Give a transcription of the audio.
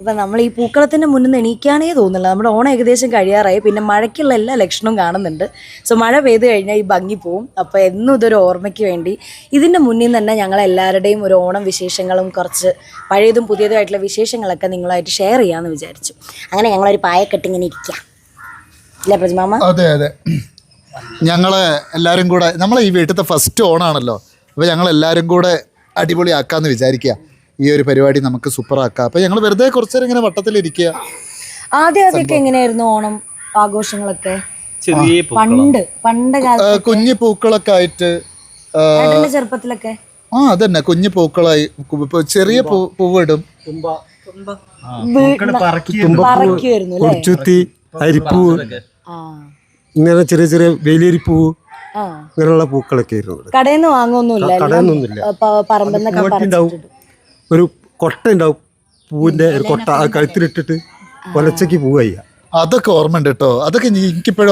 ഇപ്പം നമ്മൾ ഈ പൂക്കളത്തിൻ്റെ മുന്നിൽ നിന്ന് എണീക്കാനേ തോന്നില്ല. നമ്മുടെ ഓണം ഏകദേശം കഴിയാറായി. പിന്നെ മഴയ്ക്കുള്ള എല്ലാ ലക്ഷണവും കാണുന്നുണ്ട്. സോ മഴ പെയ്ത് കഴിഞ്ഞാൽ ഈ ഭംഗി പോവും. അപ്പോൾ എന്നും ഇതൊരു ഓർമ്മയ്ക്ക് വേണ്ടി ഇതിൻ്റെ മുന്നിൽ നിന്ന് തന്നെ ഞങ്ങളെല്ലാവരുടെയും ഒരു ഓണം വിശേഷങ്ങളും കുറച്ച് പഴയതും പുതിയതുമായിട്ടുള്ള വിശേഷങ്ങളൊക്കെ നിങ്ങളായിട്ട് ഷെയർ ചെയ്യാമെന്ന് വിചാരിച്ചു. അങ്ങനെ ഞങ്ങളൊരു പായക്കെട്ട് ഇങ്ങനെ ഇരിക്കാം അല്ലേ പ്രജിമാമ? അതെ അതെ, ഞങ്ങൾ എല്ലാവരും കൂടെ നമ്മളെ ഈ വീട്ടിലത്തെ ഫസ്റ്റ് ഓണാണല്ലോ. അപ്പോൾ ഞങ്ങളെല്ലാവരും കൂടെ അടിപൊളിയാക്കാമെന്ന് വിചാരിക്കുക. ഈ ഒരു പരിപാടി നമുക്ക് സൂപ്പറാക്കാം. അപ്പോൾ ഞങ്ങൾ വെറുതെ കുറച്ച് നേരം ഇങ്ങനെ വട്ടത്തിലിരിക്കുക. ആദ്യമൊക്കെ എങ്ങനെയായിരുന്നു ഓണം ആഘോഷങ്ങളൊക്കെ? പണ്ട് കാലത്ത് കുഞ്ഞു പൂക്കളൊക്കെ ആയിട്ട് ചെറുപ്പത്തിലൊക്കെ അതന്നെ കുഞ്ഞു പൂക്കളായി ചെറിയ പൂവിടും. ചുത്തി അരിപ്പൂവ് ഇങ്ങനെ ചെറിയ ചെറിയ വേലിയരിപ്പൂവ് ഇങ്ങനെയുള്ള പൂക്കളൊക്കെ ആയിരുന്നു. കടയിൽ നിന്ന് വാങ്ങുന്നില്ല. ഒരു കൊട്ട ഉണ്ടാവും, പൂവിന്റെ ഒരു കൊട്ട കഴുത്തിലിട്ടിട്ട് കൊലച്ചയ്ക്ക് പൂവ്. അതൊക്കെ ഓർമ്മ ഉണ്ട് കേട്ടോ. അതൊക്കെ എനിക്കിപ്പോഴും